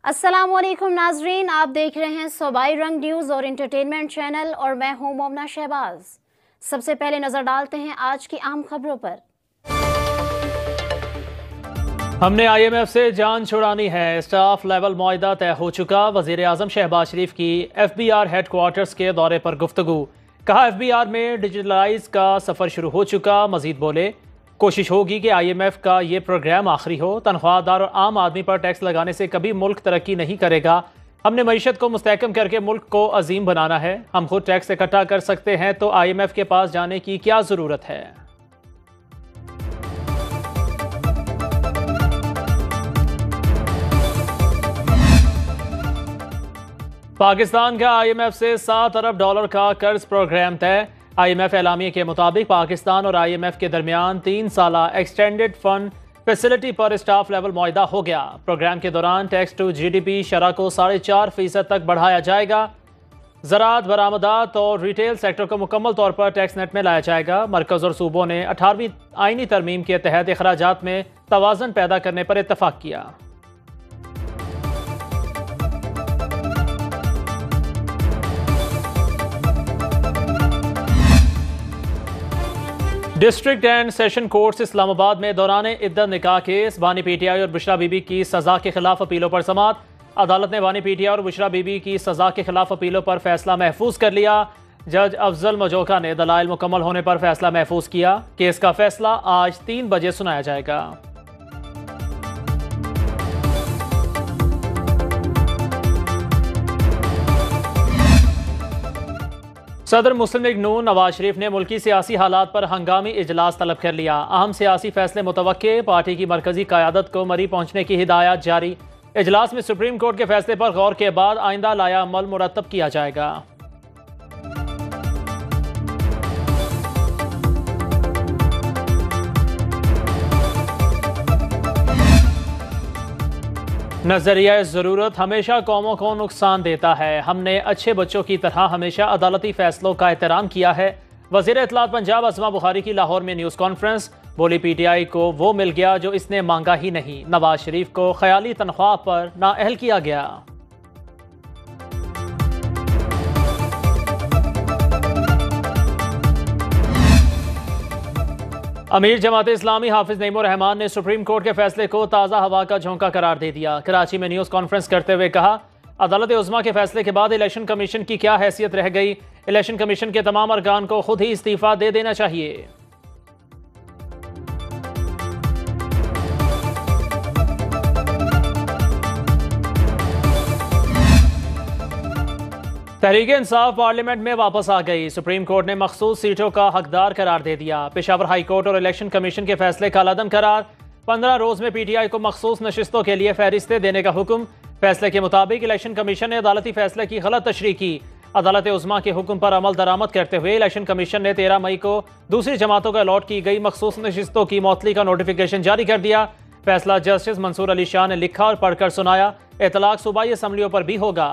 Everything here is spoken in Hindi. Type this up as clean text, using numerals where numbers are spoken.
अस्सलामुअलैकुम नाजरीन, आप देख रहे हैं सूबाई रंग न्यूज़ और इंटरटेनमेंट चैनल और मैं हूं मोमना शहबाज। सबसे पहले नजर डालते हैं आज की आम खबरों पर। हमने IMF से जान छुड़ानी है, स्टाफ लेवल मुआहदा तय हो चुका। वजीर आजम शहबाज शरीफ की FBR हेडक्वार्टर्स के दौरे पर गुफ्तगू। कहा FBR में डिजिटलाइज का सफर शुरू हो चुका। मजीद बोले कोशिश होगी कि IMF का ये प्रोग्राम आखिरी हो। तनख्वाहदार और आम आदमी पर टैक्स लगाने से कभी मुल्क तरक्की नहीं करेगा। हमने मईशत को मुस्तहकम करके मुल्क को अजीम बनाना है। हम खुद टैक्स इकट्ठा कर सकते हैं तो IMF के पास जाने की क्या ज़रूरत है। पाकिस्तान का IMF से $7 अरब का कर्ज प्रोग्राम तय। IMF एलामिये के मुताबिक पाकिस्तान और IMF के दरमियान 3 साला एक्सटेंडेड फंड फैसिलिटी पर स्टाफ लेवल मुआहदा हो गया। प्रोग्राम के दौरान टैक्स टू GDP शरह को 4.5% तक बढ़ाया जाएगा। ज़राअत, बरामदात और रिटेल सेक्टर को मुकम्मल तौर पर टैक्स नेट में लाया जाएगा। मरकज़ और सूबों ने 18वीं आईनी तरमीम के तहत अखराजात में तवाज़ुन पैदा करने पर इत्तफाक किया। District and session courts Islamabad में दौरान इद्दत निकाह केस बानी PTI और बुशरा बीबी की सजा के खिलाफ अपीलों पर समाअत। अदालत ने बानी PTI और बुशरा बीबी की सजा के खिलाफ अपीलों पर फैसला महफूज कर लिया। जज अफजल मजोका ने दलाइल मुकम्मल होने पर फैसला महफूज किया। केस का फैसला आज 3 बजे सुनाया जाएगा। सदर मुस्लिम लीग नून नवाज शरीफ ने मुल्की सियासी हालात पर हंगामी इजलास तलब कर लिया। अहम सियासी फैसले मुतवक्के, पार्टी की मरकजी क़यादत को मरी पहुंचने की हिदायत जारी। इजलास में सुप्रीम कोर्ट के फैसले पर गौर के बाद आइंदा लाया अमल मुरतब किया जाएगा। नजरिया ज़रूरत हमेशा कौमों को नुकसान देता है। हमने अच्छे बच्चों की तरह हमेशा अदालती फैसलों का एहतराम किया है। वज़ीर इत्तलात पंजाब असमा बुखारी की लाहौर में न्यूज़ कॉन्फ्रेंस। बोली PTI को वो मिल गया जो इसने मांगा ही नहीं। नवाज शरीफ को ख्याली तनख्वाह पर नाअहल किया गया। अमीर जमात इस्लामी हाफिज नईमुर रहमान ने सुप्रीम कोर्ट के फैसले को ताज़ा हवा का झोंका करार दे दिया। कराची में न्यूज़ कॉन्फ्रेंस करते हुए कहा, अदालत उज़्मा के फैसले के बाद इलेक्शन कमीशन की क्या हैसियत रह गई। इलेक्शन कमीशन के तमाम अरकान को खुद ही इस्तीफा दे देना चाहिए। तहरीक इंसाफ पार्लियामेंट में वापस आ गई। सुप्रीम कोर्ट ने मखसूस सीटों का हकदार करार दे दिया। पेशावर हाई कोर्ट और इलेक्शन कमीशन के फैसले का अदम करार। 15 रोज में PTI को मखसूस नशिस्तों के लिए फहरिस्तें देने का हुक्म। फैसले के मुताबिक इलेक्शन कमीशन ने अदालती फैसले की गलत तशरीह की। अदालत उज़्मा के हुक्म पर अमल दरामद करते हुए इलेक्शन कमीशन ने 13 मई को दूसरी जमातों को अलॉट की गई मखसूस नशिस्तों की मौतली का नोटिफिकेशन जारी कर दिया। फैसला जस्टिस मंसूर अली शाह ने लिखा और पढ़कर सुनाया। इतलाक सूबाई असम्बलियों पर भी होगा।